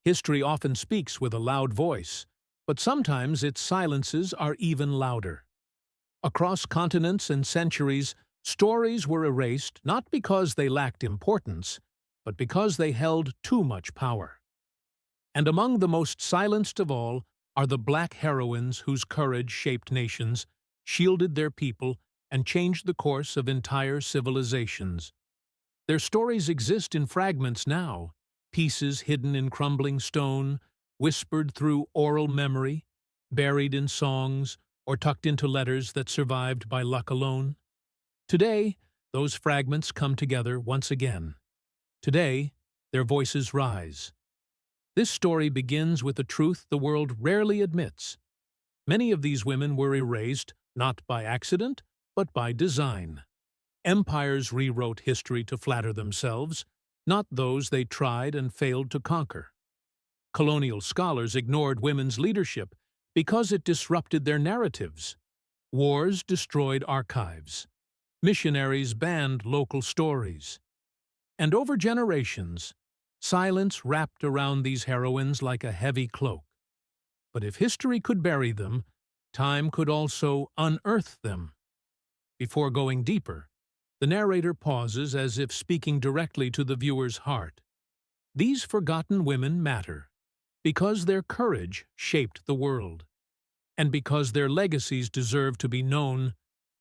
History often speaks with a loud voice, but sometimes its silences are even louder. Across continents and centuries, stories were erased not because they lacked importance, but because they held too much power. And among the most silenced of all are the black heroines whose courage shaped nations, shielded their people, and changed the course of entire civilizations. Their stories exist in fragments now, pieces hidden in crumbling stone, whispered through oral memory, buried in songs, or tucked into letters that survived by luck alone. Today, those fragments come together once again. Today, their voices rise. This story begins with a truth the world rarely admits. Many of these women were erased, not by accident, but by design. Empires rewrote history to flatter themselves, not those they tried and failed to conquer. Colonial scholars ignored women's leadership because it disrupted their narratives. Wars destroyed archives. Missionaries banned local stories. And over generations, silence wrapped around these heroines like a heavy cloak. But if history could bury them, time could also unearth them. Before going deeper, the narrator pauses as if speaking directly to the viewer's heart. These forgotten women matter, because their courage shaped the world, and because their legacies deserve to be known,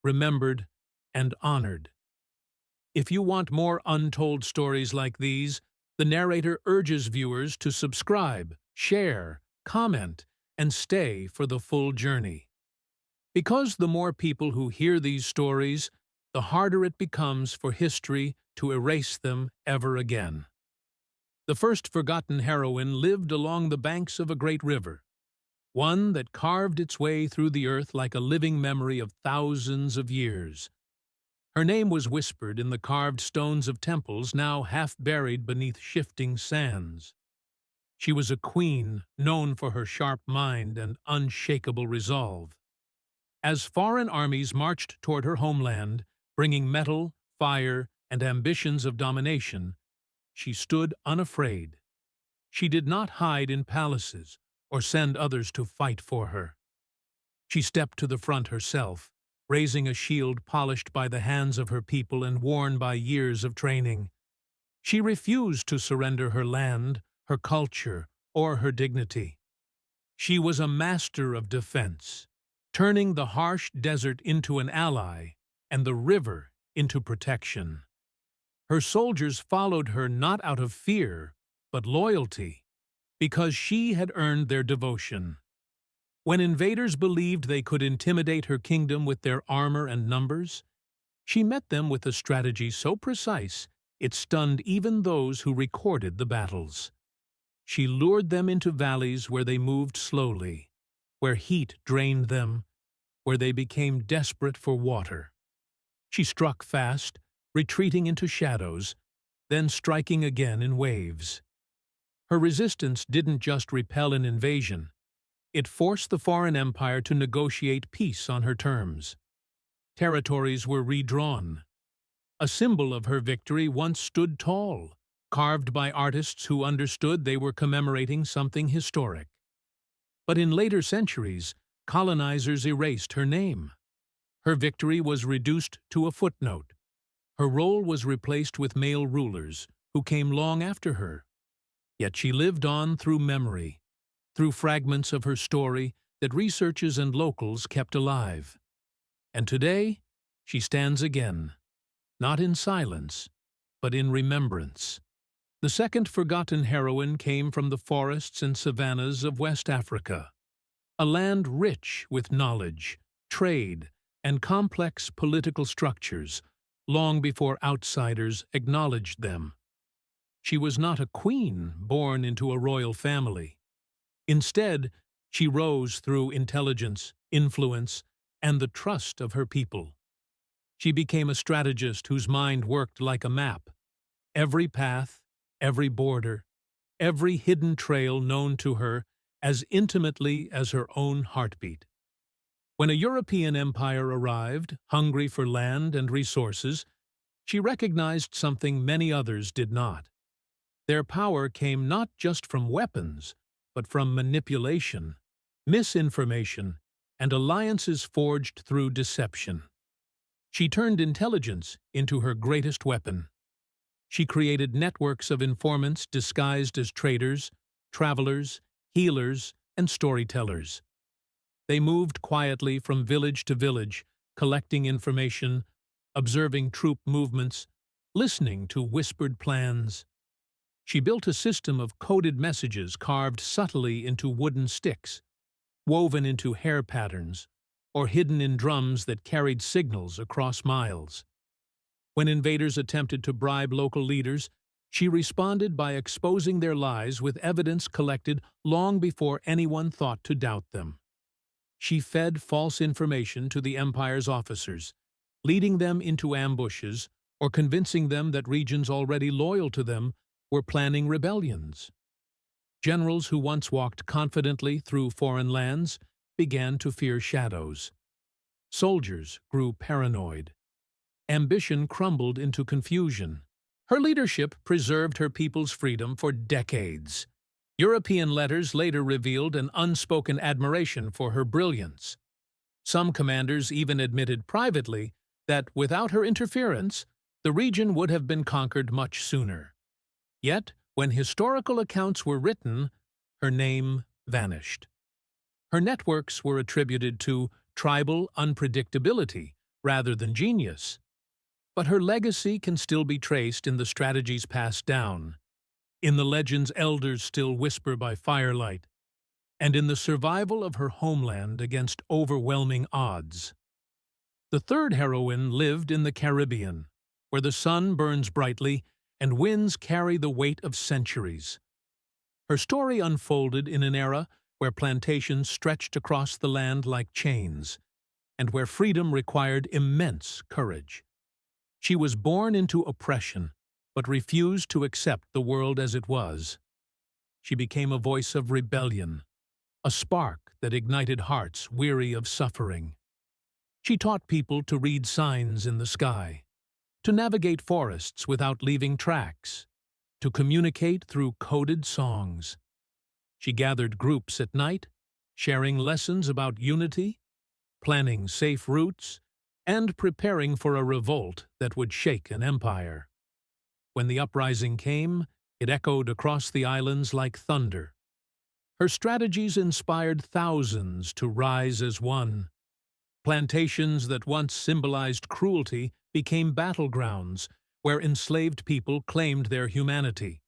remembered, and honored. If you want more untold stories like these, the narrator urges viewers to subscribe, share, comment, and stay for the full journey. Because the more people who hear these stories, the harder it becomes for history to erase them ever again. The first forgotten heroine lived along the banks of a great river, one that carved its way through the earth like a living memory of thousands of years. Her name was whispered in the carved stones of temples now half buried beneath shifting sands. She was a queen known for her sharp mind and unshakable resolve. As foreign armies marched toward her homeland, bringing metal, fire, and ambitions of domination, she stood unafraid. She did not hide in palaces or send others to fight for her. She stepped to the front herself, raising a shield polished by the hands of her people and worn by years of training. She refused to surrender her land, her culture, or her dignity. She was a master of defense, turning the harsh desert into an ally and the river into protection. Her soldiers followed her not out of fear, but loyalty, because she had earned their devotion. When invaders believed they could intimidate her kingdom with their armor and numbers, she met them with a strategy so precise it stunned even those who recorded the battles. She lured them into valleys where they moved slowly, where heat drained them, where they became desperate for water. She struck fast, retreating into shadows, then striking again in waves. Her resistance didn't just repel an invasion. It forced the foreign empire to negotiate peace on her terms. Territories were redrawn. A symbol of her victory once stood tall, carved by artists who understood they were commemorating something historic. But in later centuries, colonizers erased her name. Her victory was reduced to a footnote. Her role was replaced with male rulers, who came long after her. Yet she lived on through memory, through fragments of her story that researchers and locals kept alive. And today, she stands again, not in silence, but in remembrance. The second forgotten heroine came from the forests and savannas of West Africa, a land rich with knowledge, trade, and complex political structures, long before outsiders acknowledged them. She was not a queen born into a royal family. Instead, she rose through intelligence, influence, and the trust of her people. She became a strategist whose mind worked like a map. Every path, every border, every hidden trail known to her as intimately as her own heartbeat. When a European empire arrived, hungry for land and resources, she recognized something many others did not. Their power came not just from weapons, but from manipulation, misinformation, and alliances forged through deception. She turned intelligence into her greatest weapon. She created networks of informants disguised as traders, travelers, healers, and storytellers. They moved quietly from village to village, collecting information, observing troop movements, listening to whispered plans. She built a system of coded messages carved subtly into wooden sticks, woven into hair patterns, or hidden in drums that carried signals across miles. When invaders attempted to bribe local leaders, she responded by exposing their lies with evidence collected long before anyone thought to doubt them. She fed false information to the empire's officers, leading them into ambushes or convincing them that regions already loyal to them were planning rebellions. Generals who once walked confidently through foreign lands began to fear shadows. Soldiers grew paranoid. Ambition crumbled into confusion. Her leadership preserved her people's freedom for decades. European letters later revealed an unspoken admiration for her brilliance. Some commanders even admitted privately that without her interference, the region would have been conquered much sooner. Yet, when historical accounts were written, her name vanished. Her networks were attributed to tribal unpredictability rather than genius. But her legacy can still be traced in the strategies passed down, in the legends elders still whisper by firelight, and in the survival of her homeland against overwhelming odds. The third heroine lived in the Caribbean, where the sun burns brightly and winds carry the weight of centuries. Her story unfolded in an era where plantations stretched across the land like chains, and where freedom required immense courage. She was born into oppression, but refused to accept the world as it was. She became a voice of rebellion, a spark that ignited hearts weary of suffering. She taught people to read signs in the sky, to navigate forests without leaving tracks, to communicate through coded songs. She gathered groups at night, sharing lessons about unity, planning safe routes, and preparing for a revolt that would shake an empire. When the uprising came, it echoed across the islands like thunder. Her strategies inspired thousands to rise as one. Plantations that once symbolized cruelty became battlegrounds where enslaved people claimed their humanity.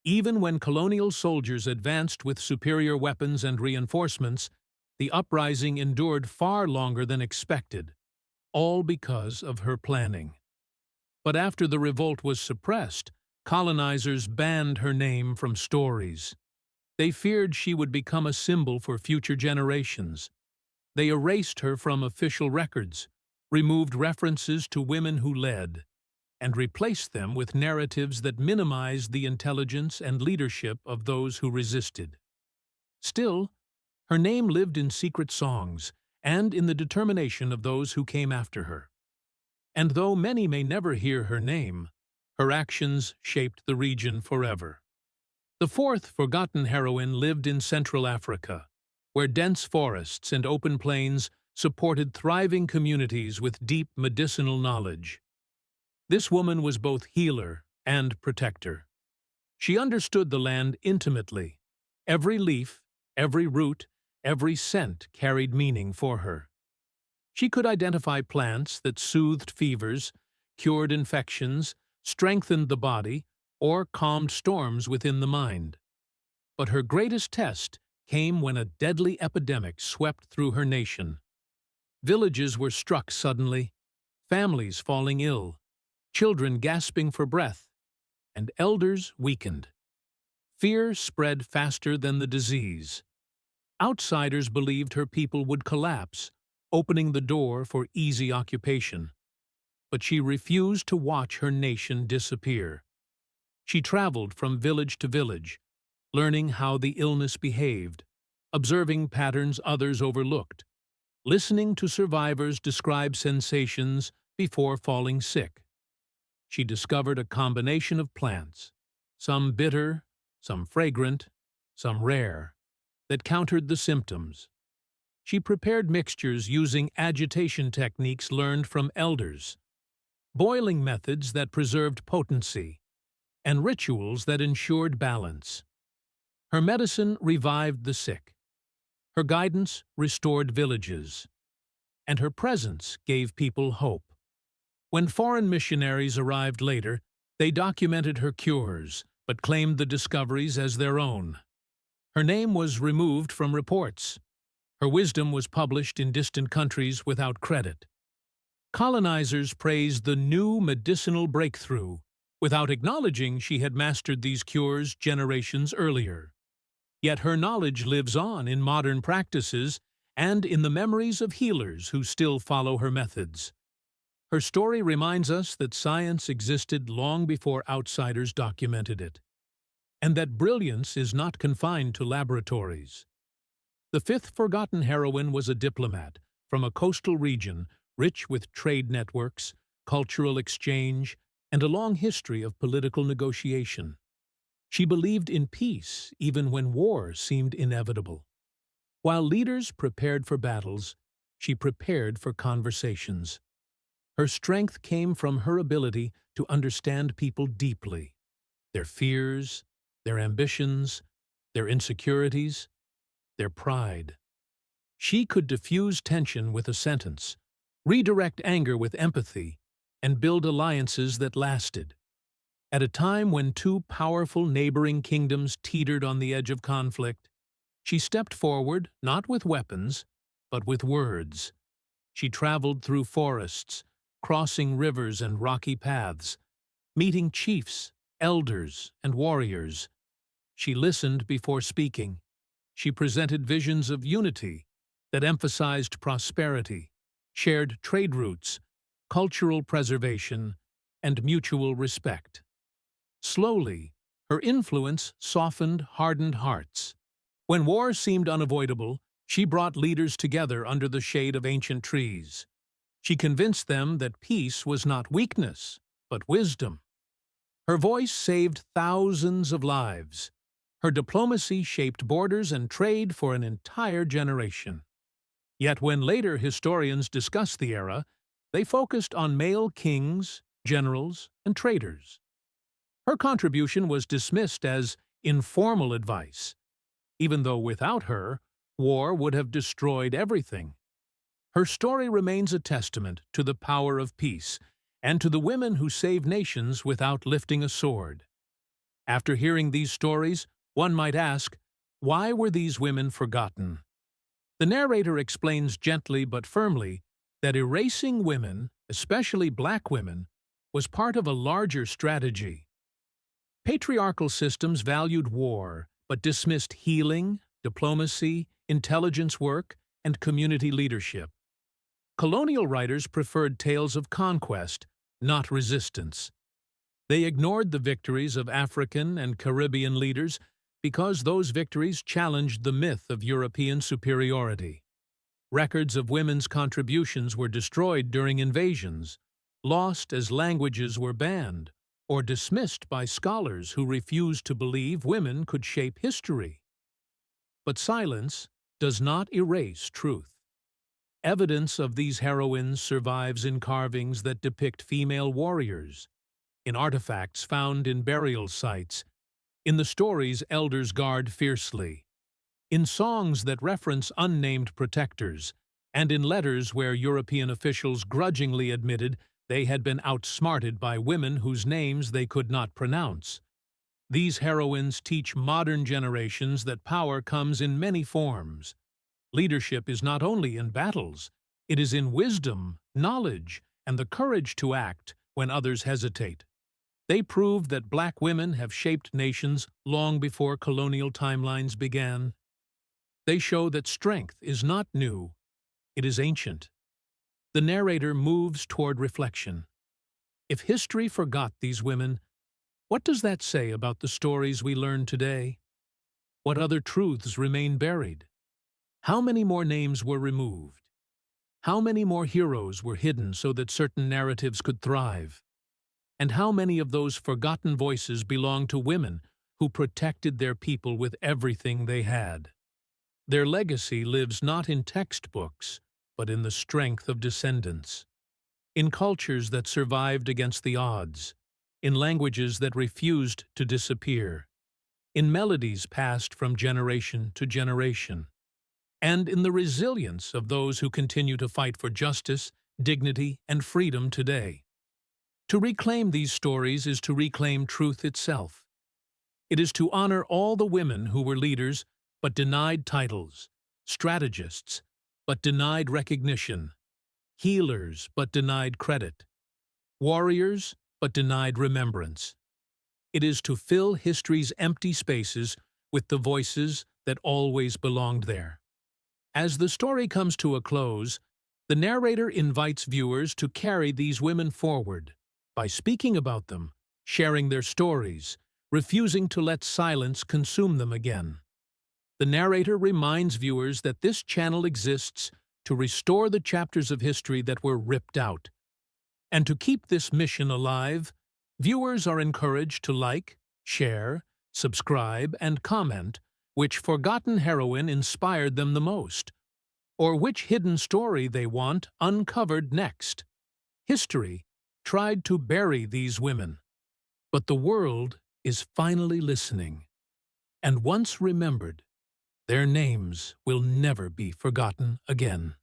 Even when colonial soldiers advanced with superior weapons and reinforcements, the uprising endured far longer than expected, all because of her planning. But after the revolt was suppressed, colonizers banned her name from stories. They feared she would become a symbol for future generations. They erased her from official records, removed references to women who led, and replaced them with narratives that minimized the intelligence and leadership of those who resisted. Still, her name lived in secret songs and in the determination of those who came after her. And though many may never hear her name, her actions shaped the region forever. The fourth forgotten heroine lived in Central Africa, where dense forests and open plains supported thriving communities with deep medicinal knowledge. This woman was both healer and protector. She understood the land intimately. Every leaf, every root, every scent carried meaning for her. She could identify plants that soothed fevers, cured infections, strengthened the body, or calmed storms within the mind. But her greatest test came when a deadly epidemic swept through her nation. Villages were struck suddenly, families falling ill, children gasping for breath, and elders weakened. Fear spread faster than the disease. Outsiders believed her people would collapse, opening the door for easy occupation. But she refused to watch her nation disappear. She traveled from village to village, learning how the illness behaved, observing patterns others overlooked, listening to survivors describe sensations before falling sick. She discovered a combination of plants, some bitter, some fragrant, some rare, that countered the symptoms. She prepared mixtures using agitation techniques learned from elders, boiling methods that preserved potency, and rituals that ensured balance. Her medicine revived the sick, her guidance restored villages, and her presence gave people hope. When foreign missionaries arrived later, they documented her cures, but claimed the discoveries as their own. Her name was removed from reports. Her wisdom was published in distant countries without credit. Colonizers praised the new medicinal breakthrough, without acknowledging she had mastered these cures generations earlier. Yet her knowledge lives on in modern practices and in the memories of healers who still follow her methods. Her story reminds us that science existed long before outsiders documented it, and that brilliance is not confined to laboratories. The fifth forgotten heroine was a diplomat from a coastal region rich with trade networks, cultural exchange, and a long history of political negotiation. She believed in peace even when war seemed inevitable. While leaders prepared for battles, she prepared for conversations. Her strength came from her ability to understand people deeply, their fears, their ambitions, their insecurities, their pride. She could diffuse tension with a sentence, redirect anger with empathy, and build alliances that lasted. At a time when two powerful neighboring kingdoms teetered on the edge of conflict, she stepped forward not with weapons, but with words. She traveled through forests, crossing rivers and rocky paths, meeting chiefs, elders, and warriors. She listened before speaking. She presented visions of unity that emphasized prosperity, shared trade routes, cultural preservation, and mutual respect. Slowly, her influence softened hardened hearts. When war seemed unavoidable, she brought leaders together under the shade of ancient trees. She convinced them that peace was not weakness, but wisdom. Her voice saved thousands of lives. Her diplomacy shaped borders and trade for an entire generation. Yet when later historians discussed the era, they focused on male kings, generals, and traders. Her contribution was dismissed as informal advice, even though without her, war would have destroyed everything. Her story remains a testament to the power of peace and to the women who save nations without lifting a sword. After hearing these stories, one might ask, why were these women forgotten? The narrator explains gently but firmly that erasing women, especially black women, was part of a larger strategy. Patriarchal systems valued war, but dismissed healing, diplomacy, intelligence work, and community leadership. Colonial writers preferred tales of conquest, not resistance. They ignored the victories of African and Caribbean leaders because those victories challenged the myth of European superiority. Records of women's contributions were destroyed during invasions, lost as languages were banned, or dismissed by scholars who refused to believe women could shape history. But silence does not erase truth. Evidence of these heroines survives in carvings that depict female warriors, in artifacts found in burial sites, in the stories elders guard fiercely, in songs that reference unnamed protectors, and in letters where European officials grudgingly admitted they had been outsmarted by women whose names they could not pronounce. These heroines teach modern generations that power comes in many forms. Leadership is not only in battles, it is in wisdom, knowledge, and the courage to act when others hesitate. They prove that black women have shaped nations long before colonial timelines began. They show that strength is not new, it is ancient. The narrator moves toward reflection. If history forgot these women, what does that say about the stories we learn today? What other truths remain buried? How many more names were removed? How many more heroes were hidden so that certain narratives could thrive? And how many of those forgotten voices belong to women who protected their people with everything they had? Their legacy lives not in textbooks, but in the strength of descendants, in cultures that survived against the odds, in languages that refused to disappear, in melodies passed from generation to generation, and in the resilience of those who continue to fight for justice, dignity, and freedom today. To reclaim these stories is to reclaim truth itself. It is to honor all the women who were leaders but denied titles, strategists but denied recognition, healers but denied credit, warriors but denied remembrance. It is to fill history's empty spaces with the voices that always belonged there. As the story comes to a close, the narrator invites viewers to carry these women forward by speaking about them, sharing their stories, refusing to let silence consume them again. The narrator reminds viewers that this channel exists to restore the chapters of history that were ripped out. And to keep this mission alive, viewers are encouraged to like, share, subscribe, and comment which forgotten heroine inspired them the most, or which hidden story they want uncovered next. History tried to bury these women, but the world is finally listening, and once remembered, their names will never be forgotten again.